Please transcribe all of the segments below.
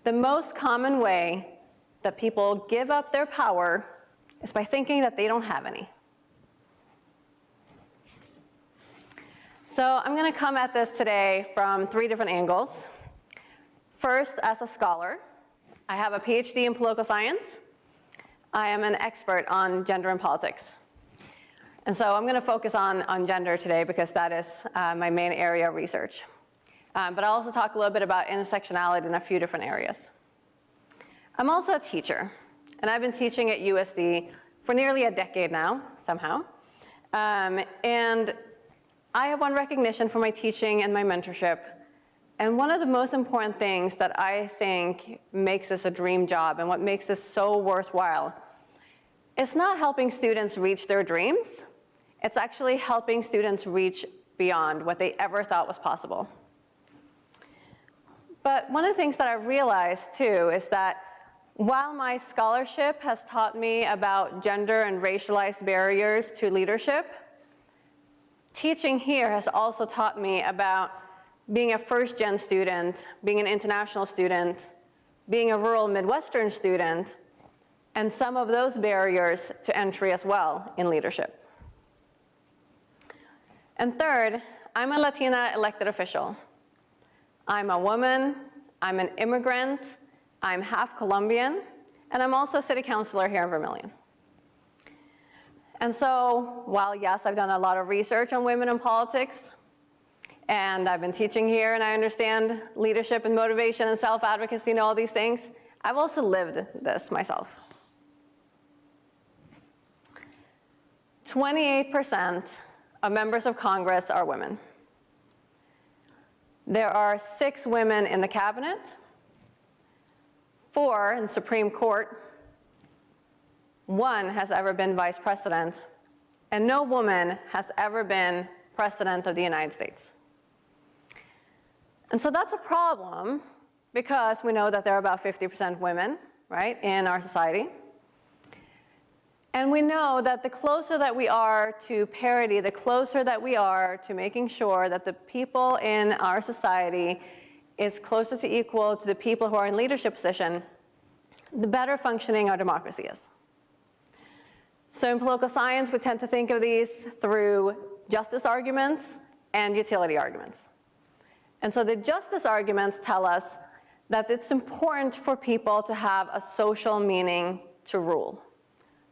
The most common way that people give up their power is by thinking that they don't have any. So I'm going to come at this today from 3 different angles. First, as a scholar, I have a PhD in political science. I am an expert on gender and politics. And so I'm going to focus on gender today because that is my main area of research. But I'll also talk a little bit about intersectionality in a few different areas. I'm also a teacher, and I've been teaching at USD for nearly a decade now, somehow. And I have won recognition for my teaching and my mentorship. And one of the most important things that I think makes this a dream job and what makes this so worthwhile is not helping students reach their dreams. It's actually helping students reach beyond what they ever thought was possible. But one of the things that I've realized, too, is that while my scholarship has taught me about gender and racialized barriers to leadership, teaching here has also taught me about being a first-gen student, being an international student, being a rural Midwestern student, and some of those barriers to entry as well in leadership. And third, I'm a Latina elected official. I'm a woman, I'm an immigrant, I'm half Colombian, and I'm also a city councilor here in Vermillion. And so, while yes, I've done a lot of research on women in politics, and I've been teaching here, and I understand leadership and motivation and self-advocacy and all these things, I've also lived this myself. 28% of members of Congress are women. There are 6 women in the cabinet, 4 in Supreme Court, 1 has ever been vice president, and no woman has ever been president of the United States. And so that's a problem because we know that there are about 50% women, right, in our society. And we know that the closer that we are to parity, the closer that we are to making sure that the people in our society is closer to equal to the people who are in leadership position, the better functioning our democracy is. So in political science, we tend to think of these through justice arguments and utility arguments. And so the justice arguments tell us that it's important for people to have a social meaning to rule.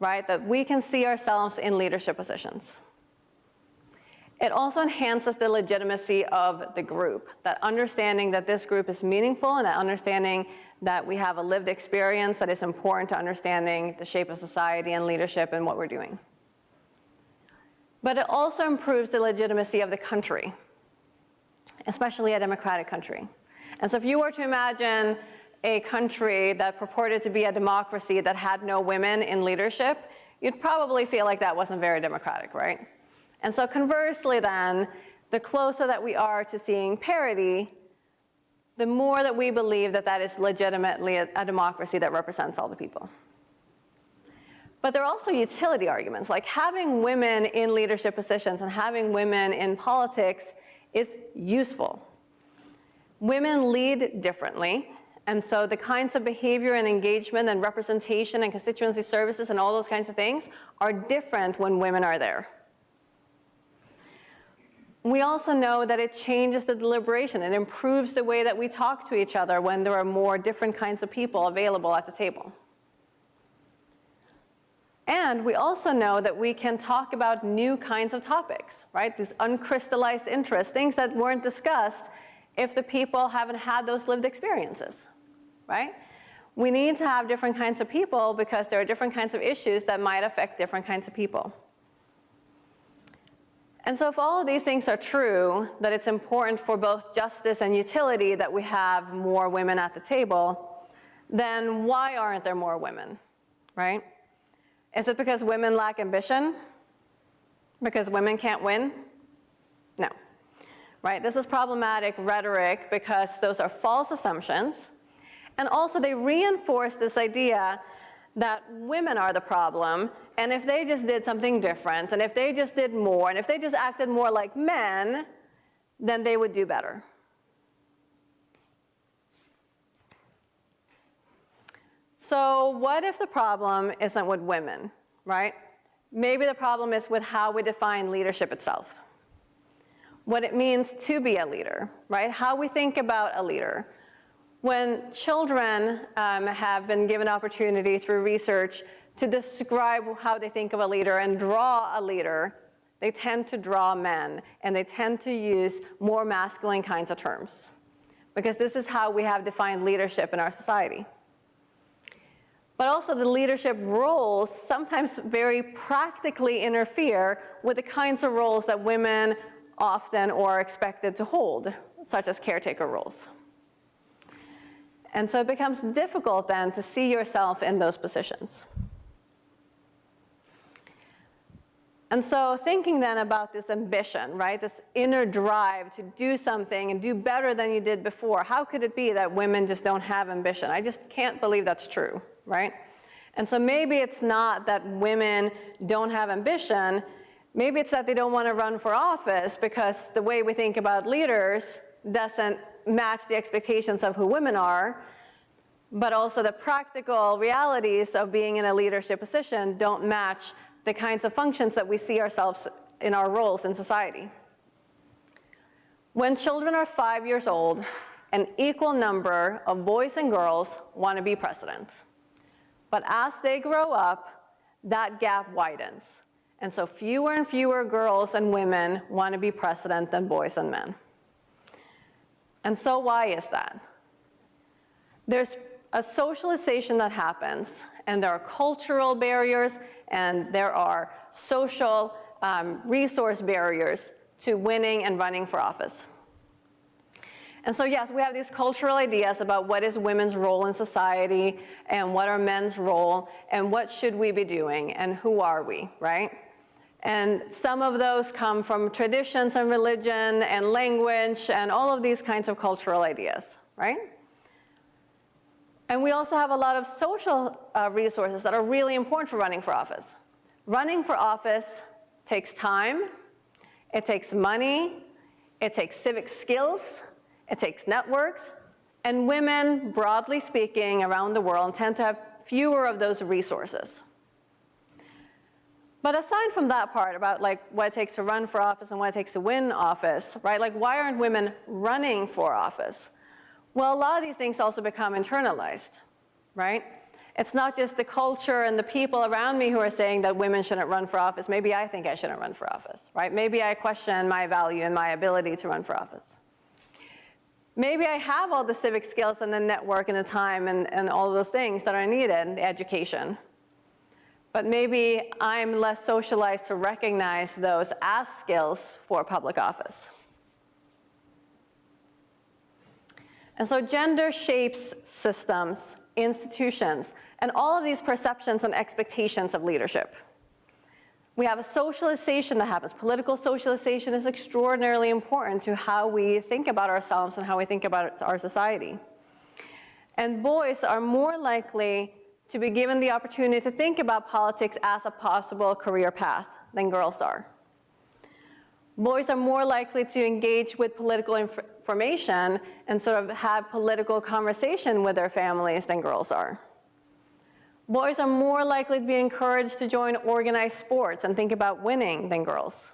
Right? That we can see ourselves in leadership positions. It also enhances the legitimacy of the group, that understanding that this group is meaningful and that understanding that we have a lived experience that is important to understanding the shape of society and leadership and what we're doing. But it also improves the legitimacy of the country, especially a democratic country. And so if you were to imagine a country that purported to be a democracy that had no women in leadership, you'd probably feel like that wasn't very democratic, right? And so conversely then, the closer that we are to seeing parity, the more that we believe that that is legitimately a democracy that represents all the people. But there are also utility arguments, like having women in leadership positions and having women in politics is useful. Women lead differently. And so the kinds of behavior and engagement and representation and constituency services and all those kinds of things are different when women are there. We also know that it changes the deliberation. It improves the way that we talk to each other when there are more different kinds of people available at the table. And we also know that we can talk about new kinds of topics, right? These uncrystallized interests, things that weren't discussed if the people haven't had those lived experiences. Right? We need to have different kinds of people because there are different kinds of issues that might affect different kinds of people. And so if all of these things are true, that it's important for both justice and utility that we have more women at the table, then why aren't there more women, right? Is it because women lack ambition? Because women can't win? No, right? This is problematic rhetoric because those are false assumptions. And also they reinforce this idea that women are the problem, and if they just did something different, and if they just did more, and if they just acted more like men, then they would do better. So what if the problem isn't with women, right? Maybe the problem is with how we define leadership itself. What it means to be a leader, right? How we think about a leader. When children have been given opportunity through research to describe how they think of a leader and draw a leader, they tend to draw men, and they tend to use more masculine kinds of terms, because this is how we have defined leadership in our society. But also the leadership roles sometimes very practically interfere with the kinds of roles that women often or are expected to hold, such as caretaker roles. And so it becomes difficult then to see yourself in those positions. And so thinking then about this ambition, right, this inner drive to do something and do better than you did before, how could it be that women just don't have ambition? I just can't believe that's true, right? And so maybe it's not that women don't have ambition, maybe it's that they don't want to run for office because the way we think about leaders doesn't match the expectations of who women are, but also the practical realities of being in a leadership position don't match the kinds of functions that we see ourselves in our roles in society. When children are 5 years old, an equal number of boys and girls want to be president. But as they grow up, that gap widens. And so fewer and fewer girls and women want to be president than boys and men. And so why is that? There's a socialization that happens, and there are cultural barriers, and there are social resource barriers to winning and running for office. And so yes, we have these cultural ideas about what is women's role in society, and what are men's role, and what should we be doing, and who are we, right? And some of those come from traditions and religion and language and all of these kinds of cultural ideas, right? And we also have a lot of social resources that are really important for running for office. Running for office takes time, it takes money, it takes civic skills, it takes networks, and women, broadly speaking, around the world tend to have fewer of those resources. But aside from that part about like what it takes to run for office and what it takes to win office, right? Like why aren't women running for office? Well, a lot of these things also become internalized, right? It's not just the culture and the people around me who are saying that women shouldn't run for office. Maybe I think I shouldn't run for office, right? Maybe I question my value and my ability to run for office. Maybe I have all the civic skills and the network and the time and all of those things that are needed, the education. But maybe I'm less socialized to recognize those as skills for public office. And so gender shapes systems, institutions, and all of these perceptions and expectations of leadership. We have a socialization that happens. Political socialization is extraordinarily important to how we think about ourselves and how we think about our society. And boys are more likely to be given the opportunity to think about politics as a possible career path than girls are. Boys are more likely to engage with political information and sort of have political conversation with their families than girls are. Boys are more likely to be encouraged to join organized sports and think about winning than girls.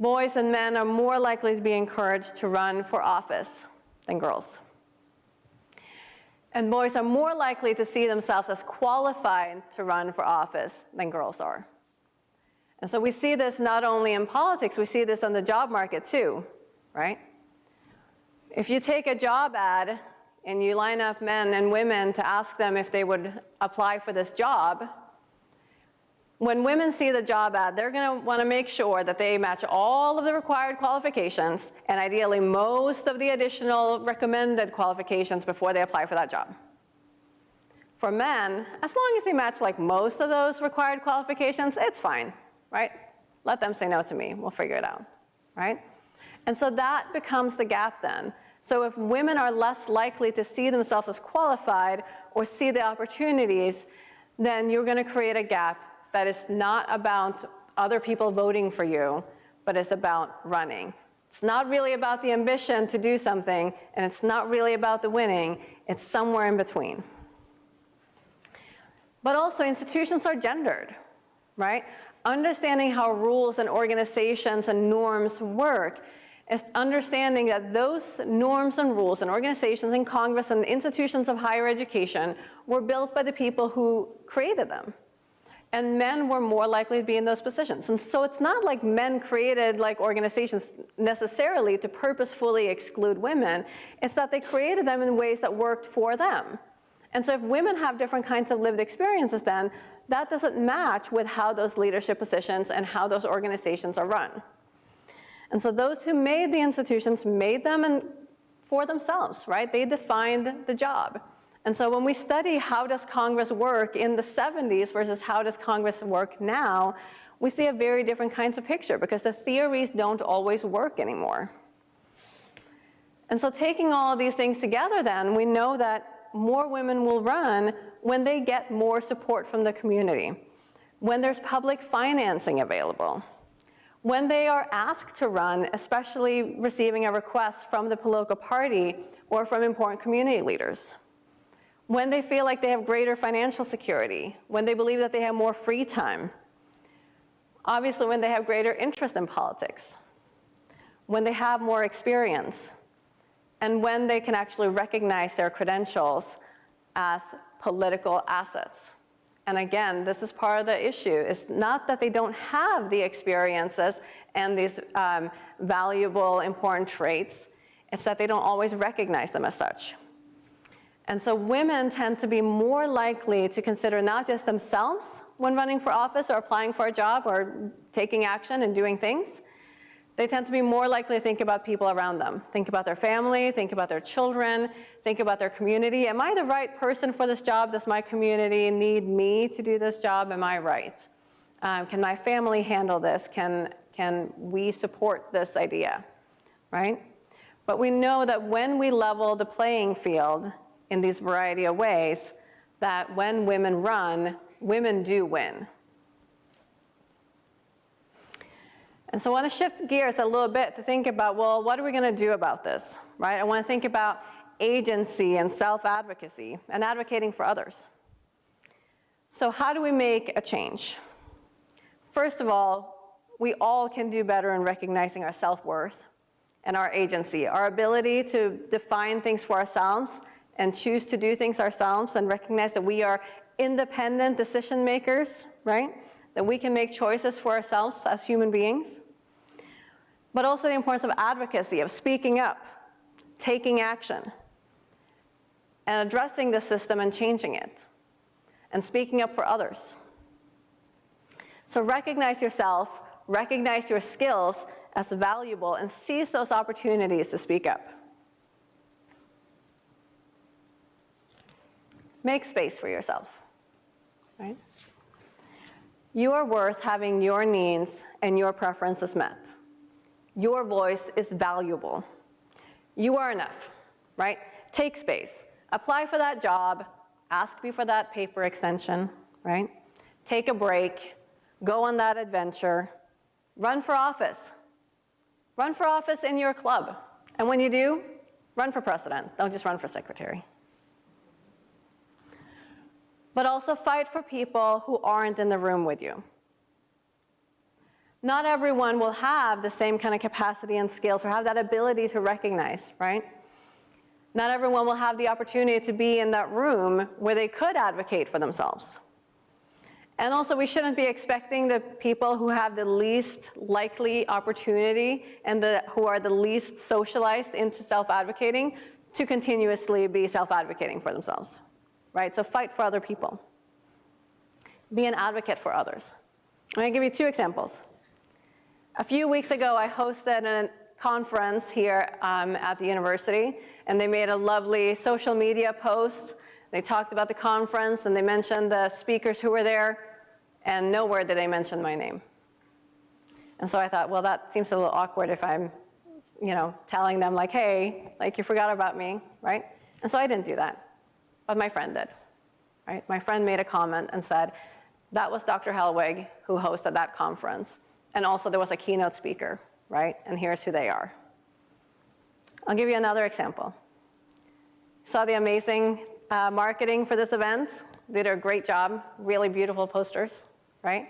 Boys and men are more likely to be encouraged to run for office than girls. And boys are more likely to see themselves as qualified to run for office than girls are. And so we see this not only in politics, we see this on the job market too, right? If you take a job ad and you line up men and women to ask them if they would apply for this job, when women see the job ad, they're going to want to make sure that they match all of the required qualifications and ideally most of the additional recommended qualifications before they apply for that job. For men, as long as they match like most of those required qualifications, it's fine, right? Let them say no to me, we'll figure it out, right? And so that becomes the gap then. So if women are less likely to see themselves as qualified or see the opportunities, then you're going to create a gap that is not about other people voting for you, but it's about running. It's not really about the ambition to do something, and it's not really about the winning. It's somewhere in between. But also institutions are gendered, right? Understanding how rules and organizations and norms work is understanding that those norms and rules and organizations in Congress and institutions of higher education were built by the people who created them. And men were more likely to be in those positions. And so it's not like men created like organizations necessarily to purposefully exclude women. It's that they created them in ways that worked for them. And so if women have different kinds of lived experiences then, that doesn't match with how those leadership positions and how those organizations are run. And so those who made the institutions made them for themselves, right? They defined the job. And so when we study how does Congress work in the 70s versus how does Congress work now, we see a very different kinds of picture because the theories don't always work anymore. And so taking all of these things together then, we know that more women will run when they get more support from the community, when there's public financing available, when they are asked to run, especially receiving a request from the political party or from important community leaders, when they feel like they have greater financial security, when they believe that they have more free time, obviously when they have greater interest in politics, when they have more experience, and when they can actually recognize their credentials as political assets. And again, this is part of the issue. It's not that they don't have the experiences and these valuable, important traits. It's that they don't always recognize them as such. And so women tend to be more likely to consider not just themselves when running for office or applying for a job or taking action and doing things. They tend to be more likely to think about people around them. Think about their family, think about their children, think about their community. Am I the right person for this job? Does my community need me to do this job? Am I right? Can my family handle this? Can we support this idea, right? But we know that when we level the playing field in these variety of ways, that when women run, women do win. And so I want to shift gears a little bit to think about, well, what are we going to do about this, right? I want to think about agency and self-advocacy and advocating for others. So how do we make a change? First of all, we all can do better in recognizing our self-worth and our agency, our ability to define things for ourselves and choose to do things ourselves and recognize that we are independent decision makers, right? That we can make choices for ourselves as human beings. But also the importance of advocacy, of speaking up, taking action, and addressing the system and changing it, and speaking up for others. So recognize yourself, recognize your skills as valuable, and seize those opportunities to speak up. Make space for yourself, right? You are worth having your needs and your preferences met. Your voice is valuable. You are enough, right? Take space. Apply for that job. Ask me for that paper extension, right? Take a break. Go on that adventure. Run for office. Run for office in your club. And when you do, run for president. Don't just run for secretary. But also fight for people who aren't in the room with you. Not everyone will have the same kind of capacity and skills or have that ability to recognize, right? Not everyone will have the opportunity to be in that room where they could advocate for themselves. And also, we shouldn't be expecting the people who have the least likely opportunity and who are the least socialized into self-advocating to continuously be self-advocating for themselves, right? So fight for other people. Be an advocate for others. I'm going to give you two examples. A few weeks ago, I hosted a conference here at the university, and they made a lovely social media post. They talked about the conference, and they mentioned the speakers who were there, and nowhere did they mention my name. And so I thought, well, that seems a little awkward if I'm, telling them like, hey, like you forgot about me, right? And so I didn't do that, but my friend did, right? My friend made a comment and said, that was Dr. Hellwege who hosted that conference. And also there was a keynote speaker, right? And here's who they are. I'll give you another example. Saw the amazing marketing for this event. They did a great job, really beautiful posters, right?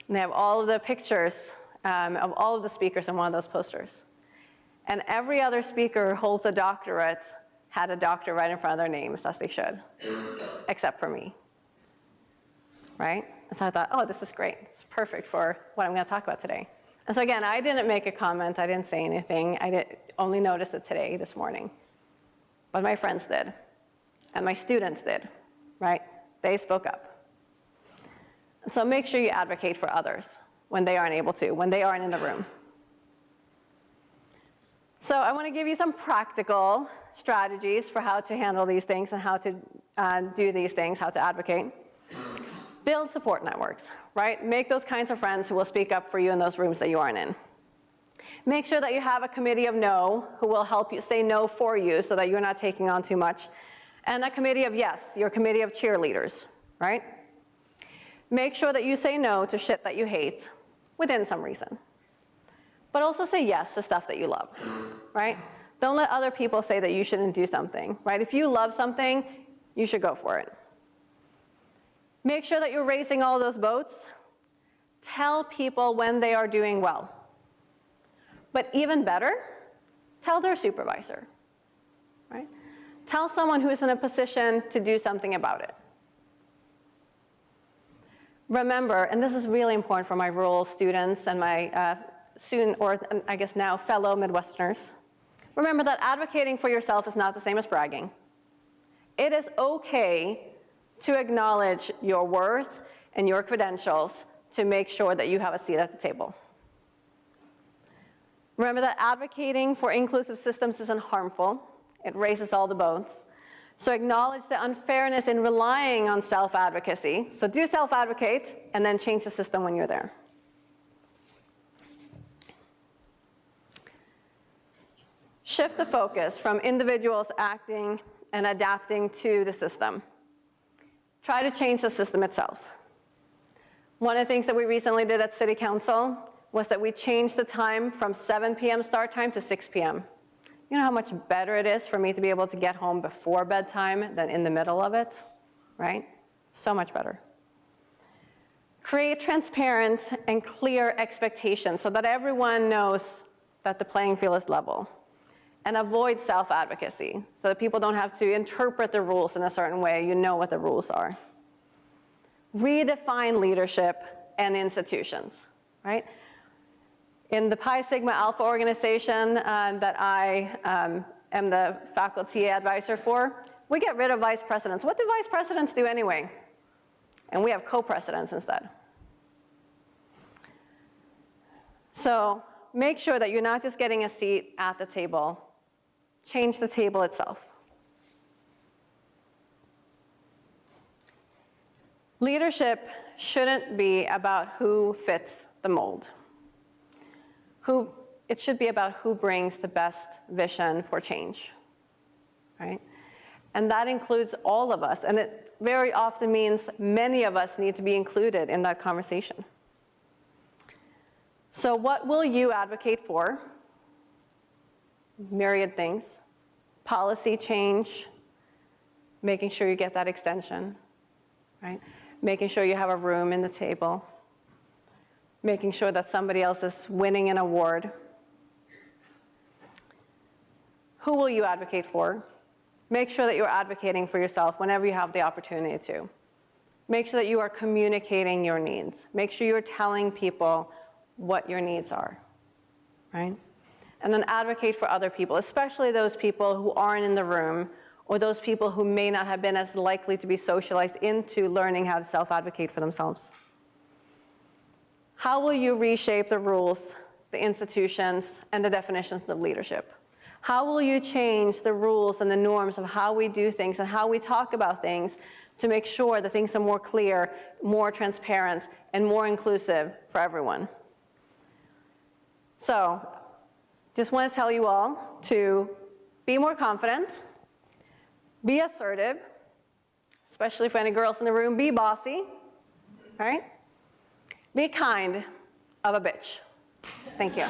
And they have all of the pictures of all of the speakers in one of those posters. And every other speaker who holds a doctorate had a doctor right in front of their names, as they should, except for me, right? And so I thought, oh, this is great. It's perfect for what I'm going to talk about today. And so again, I didn't make a comment. I didn't say anything. I only noticed it today, this morning. But my friends did, and my students did, right? They spoke up. And so make sure you advocate for others when they aren't able to, when they aren't in the room. So I want to give you some practical strategies for how to handle these things and how to do these things, how to advocate. Build support networks, right? Make those kinds of friends who will speak up for you in those rooms that you aren't in. Make sure that you have a committee of no who will help you say no for you so that you're not taking on too much. And a committee of yes, your committee of cheerleaders, right? Make sure that you say no to shit that you hate within some reason. But also say yes to stuff that you love, right? Don't let other people say that you shouldn't do something, right? If you love something, you should go for it. Make sure that you're raising all those boats. Tell people when they are doing well. But even better, tell their supervisor, right? Tell someone who is in a position to do something about it. Remember, and this is really important for my rural students and my student, or I guess now fellow Midwesterners, remember that advocating for yourself is not the same as bragging. It is okay to acknowledge your worth and your credentials to make sure that you have a seat at the table. Remember that advocating for inclusive systems isn't harmful. It raises all the boats. So acknowledge the unfairness in relying on self-advocacy. So do self-advocate, and then change the system when you're there. Shift the focus from individuals acting and adapting to the system. Try to change the system itself. One of the things that we recently did at City Council was that we changed the time from 7 p.m. start time to 6 p.m. You know how much better it is for me to be able to get home before bedtime than in the middle of it, right? So much better. Create transparent and clear expectations so that everyone knows that the playing field is level. And avoid self-advocacy so that people don't have to interpret the rules in a certain way. You know what the rules are. Redefine leadership and institutions, right? In the Pi Sigma Alpha organization that I am the faculty advisor for, we get rid of vice presidents. What do vice presidents do anyway? And we have co-presidents instead. So make sure that you're not just getting a seat at the table. Change the table itself. Leadership shouldn't be about who fits the mold. It should be about who brings the best vision for change, right? And that includes all of us, and it very often means many of us need to be included in that conversation. So what will you advocate for? Myriad things. Policy change, making sure you get that extension, right? Making sure you have a room in the table, making sure that somebody else is winning an award. Who will you advocate for? Make sure that you're advocating for yourself whenever you have the opportunity to. Make sure that you are communicating your needs. Make sure you're telling people what your needs are, right? And then advocate for other people, especially those people who aren't in the room or those people who may not have been as likely to be socialized into learning how to self-advocate for themselves. How will you reshape the rules, the institutions, and the definitions of leadership? How will you change the rules and the norms of how we do things and how we talk about things to make sure that things are more clear, more transparent, and more inclusive for everyone? So, just want to tell you all to be more confident, be assertive, especially for any girls in the room, be bossy, right? Be kind of a bitch. Thank you.